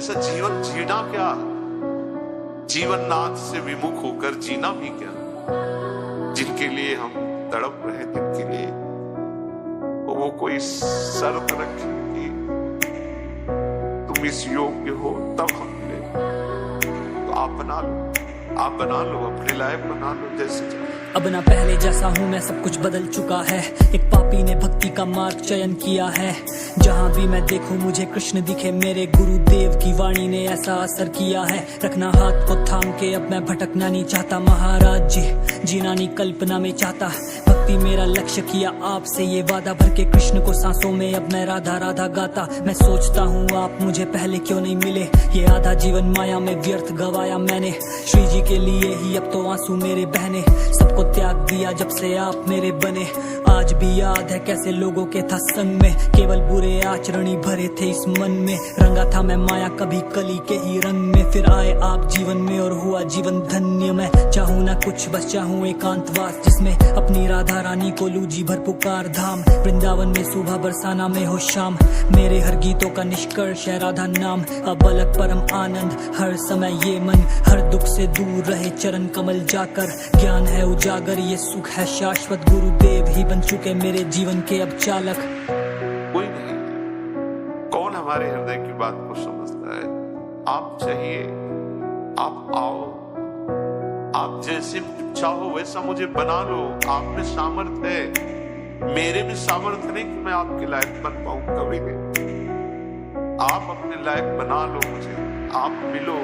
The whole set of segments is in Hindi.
ऐसा जीवन जीना क्या, जीवन नाथ से विमुख होकर जीना भी क्या। जिनके लिए हम तड़प रहे, जिनके लिए वो कोई शर्त रखे कि तुम इस योग्य हो तब हम मिले, तो आप बना लो, अपने लायक बना लो जैसे चाहे। अब ना पहले जैसा हूँ मैं, सब कुछ बदल चुका है। एक पापी ने भक्ति का मार्ग चयन किया है। जहाँ भी मैं देखूं मुझे कृष्ण दिखे, मेरे गुरुदेव की वाणी ने ऐसा असर किया है। रखना हाथ को थाम के, अब मैं भटकना नहीं चाहता। महाराज जी जीना नहीं कल्पना में चाहता, भक्ति मेरा लक्ष्य किया आपसे ये वादा। भर के कृष्ण को सांसों में अब मैं राधा राधा गाता। मैं सोचता हूँ आप मुझे पहले क्यों नहीं मिले, ये आधा जीवन माया में व्यर्थ गवाया मैंने। श्री जी के लिए ही अब तो आंसू मेरे बहने, सबको त्याग दिया जब से आप मेरे बने। आज भी याद है कैसे लोगों के था संग में, केवल बुरे आचरणी भरे थे इस मन में। रंगा था मैं माया कभी कली के ही रंग में, फिर आए आप जीवन में और हुआ जीवन धन्य। मैं चाहूँ ना कुछ, बस चाहूँ एकांतवास, जिसमें अपनी राधा रानी को लूजी भर पुकार धाम। वृंदावन में सुबह बरसाना में हो शाम, मेरे हर गीतों का निष्कर्ष है राधा नाम। अब अलग परम आनंद हर समय ये मन, हर दुख से दूर रहे चरण कमल जाकर। ज्ञान है उजागर, ये सुख है शाश्वत, गुरुदेव ही बन चुके मेरे जीवन के अब चालक। कोई नहीं, कौन हमारे हृदय की बात को समझता है। आप चाहिए, आप आओ, आप जैसे चाहो वैसा मुझे बना लो। आप में सामर्थ्य है, मेरे में सामर्थ्य नहीं कि मैं आपके लायक बन पाऊं कभी नहीं। आप अपने लायक बना लो मुझे, आप मिलो।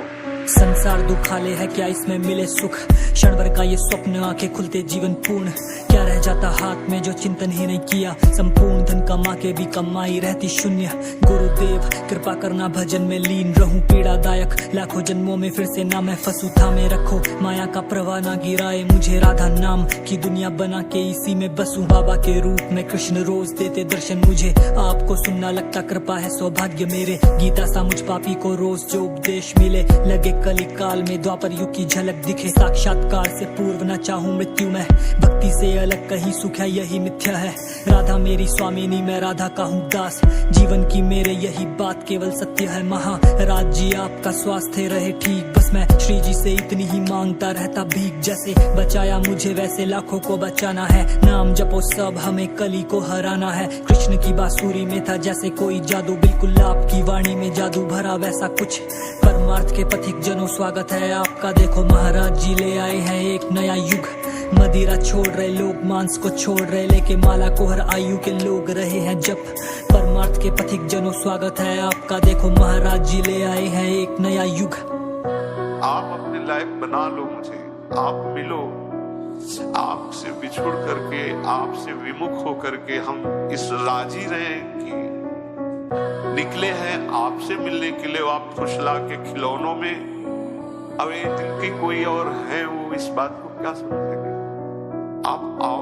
संसार दुखाले है क्या इसमें मिले सुख, क्षण भर का ये स्वप्न आंखें खुलते जीवन पूर्ण। क्या रह जाता हाथ में जो चिंतन ही नहीं किया, संपूर्ण धन कमा के भी कमाई रहती शून्य। गुरुदेव कृपा करना भजन में लीन रहूं, पीड़ादायक लाखों जन्मों में फिर से ना मैं फंसूं। थामे रखो माया का प्रवाह ना गिराए मुझे, राधा नाम की दुनिया बना के इसी में बसूं। बाबा के रूप में कृष्ण रोज देते दर्शन मुझे, आपको सुनना लगता कृपा है सौभाग्य मेरे। गीता सा मुझ पापी को रोज जो उपदेश मिले, लगे कली काल में द्वापर युग की झलक दिखे। साक्षात्कार से पूर्व न चाहूं मृत्यु में, भक्ति से अलग कहीं सुख है यही मिथ्या है। राधा मेरी स्वामिनी, मैं राधा का हूँ दास, जीवन की मेरे यही बात केवल सत्य है। महाराज जी आपका स्वास्थ्य रहे ठीक, बस मैं श्री जी से इतनी ही मांगता रहता भीख। जैसे बचाया मुझे वैसे लाखों को बचाना है, नाम जपो सब हमें कली को हराना है। कृष्ण की बांसुरी में था जैसे कोई जादू, बिल्कुल आपकी वाणी में जादू भरा वैसा कुछ। परमार्थ के पथिक जनों स्वागत है आपका, देखो महाराज जी ले आए हैं एक नया युग। मदिरा छोड़ रहे लोग, मांस को छोड़ रहे, लेके माला को हर आयु के लोग रहे हैं जप। परमार्थ के पथिक जनों स्वागत है आपका, देखो महाराज जी ले आए हैं एक नया युग। आप अपने लायक बना लो मुझे, आप मिलो। आपसे बिछुड़ करके, आपसे विमुख होकर के हम इस राजी रहे कि निकले हैं आपसे मिलने के लिए। आप फुसला के खिलौनों में, अब ये दिल की कोई और है वो इस बात को क्या समझेंगे। आप आओ,